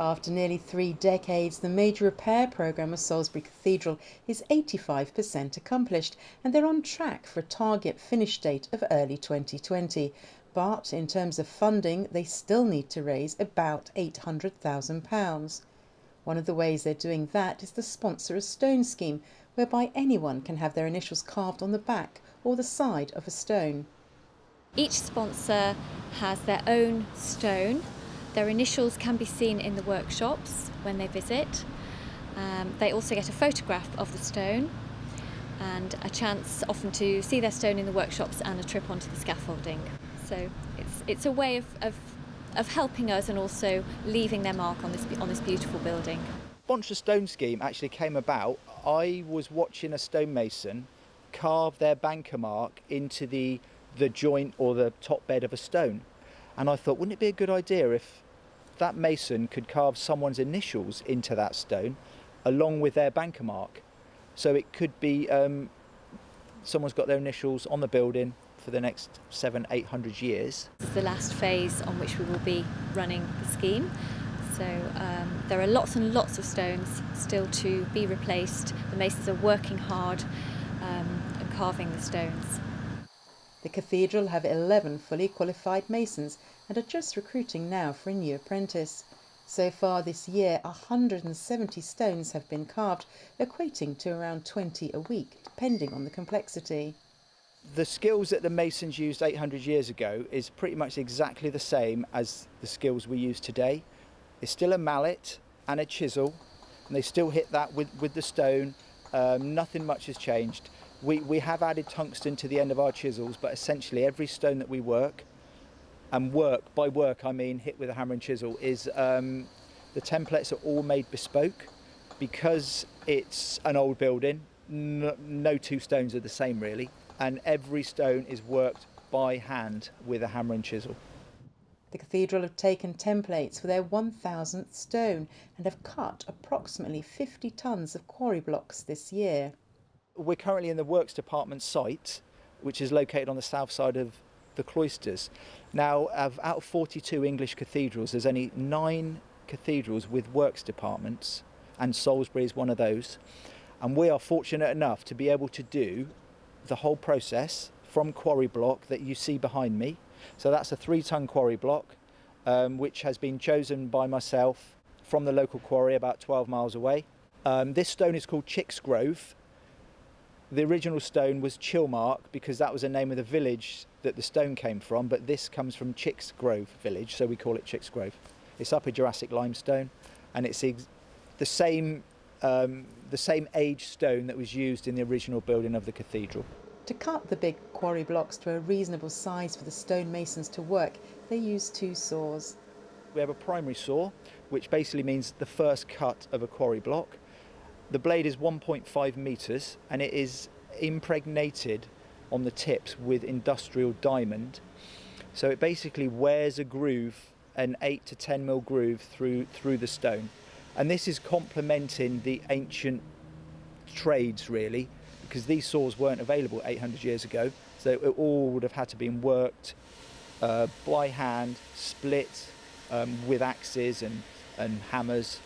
After nearly 3 decades, the major repair programme of Salisbury Cathedral is 85% accomplished, and they're on track for a target finish date of early 2020. But in terms of funding, they still need to raise about £800,000. One of the ways they're doing that is the Sponsor a Stone scheme, whereby anyone can have their initials carved on the back or the side of a stone. Each sponsor has their own stone. Their initials can be seen in the workshops when they visit. They also get a photograph of the stone and a chance often to see their stone in the workshops and a trip onto the scaffolding. So it's a way of helping us and also leaving their mark on this beautiful building. Sponsor Stone scheme actually came about. I was watching a stonemason carve their banker mark into the joint or the top bed of a stone, and I thought, wouldn't it be a good idea if that mason could carve someone's initials into that stone along with their banker mark, so it could be someone's got their initials on the building for the next 700-800 years. This is the last phase on which we will be running the scheme. So there are lots and lots of stones still to be replaced. The masons are working hard and carving the stones. The cathedral have 11 fully qualified masons and are just recruiting now for a new apprentice. So far this year, 170 stones have been carved, equating to around 20 a week, depending on the complexity. The skills that the masons used 800 years ago is pretty much exactly the same as the skills we use today. It's still a mallet and a chisel, and they still hit that with the stone. Nothing much has changed. We have added tungsten to the end of our chisels, but essentially every stone that we work, and by work I mean hit with a hammer and chisel, is the templates are all made bespoke. Because it's an old building, no two stones are the same really, and every stone is worked by hand with a hammer and chisel. The cathedral have taken templates for their 1,000th stone and have cut approximately 50 tonnes of quarry blocks this year. We're currently in the works department site, which is located on the south side of the cloisters. Now, out of 42 English cathedrals, there's only 9 cathedrals with works departments, and Salisbury is one of those. And we are fortunate enough to be able to do the whole process from quarry block that you see behind me. So that's a 3-ton quarry block, which has been chosen by myself from the local quarry about 12 miles away. This stone is called Chicksgrove. The original stone was Chilmark because that was the name of the village that the stone came from, but this comes from Chicksgrove village, so we call it Chicksgrove. It's Upper Jurassic limestone, and it's the same age stone that was used in the original building of the cathedral. To cut the big quarry blocks to a reasonable size for the stonemasons to work, they use 2 saws. We have a primary saw, which basically means the first cut of a quarry block. The blade is 1.5 metres and it is impregnated on the tips with industrial diamond. So it basically wears a groove, an 8 to 10 mil groove through the stone. And this is complementing the ancient trades really, because these saws weren't available 800 years ago. So it all would have had to be worked by hand, split with axes and hammers.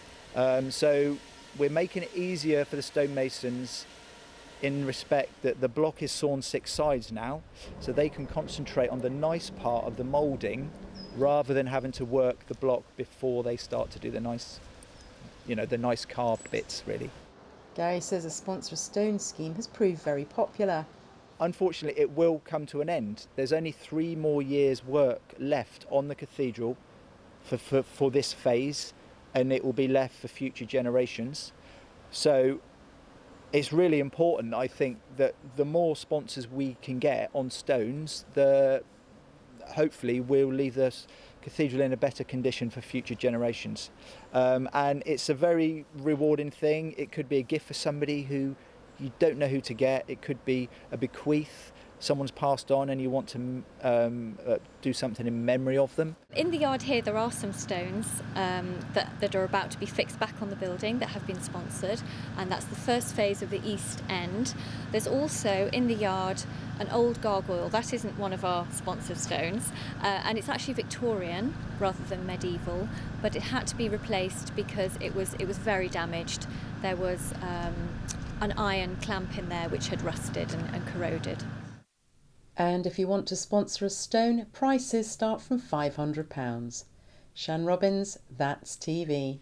So we're making it easier for the stonemasons in respect that the block is sawn 6 sides now, so they can concentrate on the nice part of the moulding rather than having to work the block before they start to do the nice carved bits really. Gary says the Sponsor a Stone scheme has proved very popular. Unfortunately, it will come to an end. There's only 3 more years' work left on the cathedral for this phase, and it will be left for future generations. So it's really important, I think, that the more sponsors we can get on stones, hopefully we'll leave the cathedral in a better condition for future generations. And it's a very rewarding thing. It could be a gift for somebody who you don't know who to get. It could be a bequeath. someone's passed on and you want to do something in memory of them. In the yard here there are some stones that are about to be fixed back on the building that have been sponsored, and that's the first phase of the east end. There's also in the yard an old gargoyle. That isn't one of our sponsored stones, and it's actually Victorian rather than medieval, but it had to be replaced because it was very damaged. There was an iron clamp in there which had rusted and corroded. And if you want to sponsor a stone, prices start from £500. Shan Robbins, That's TV.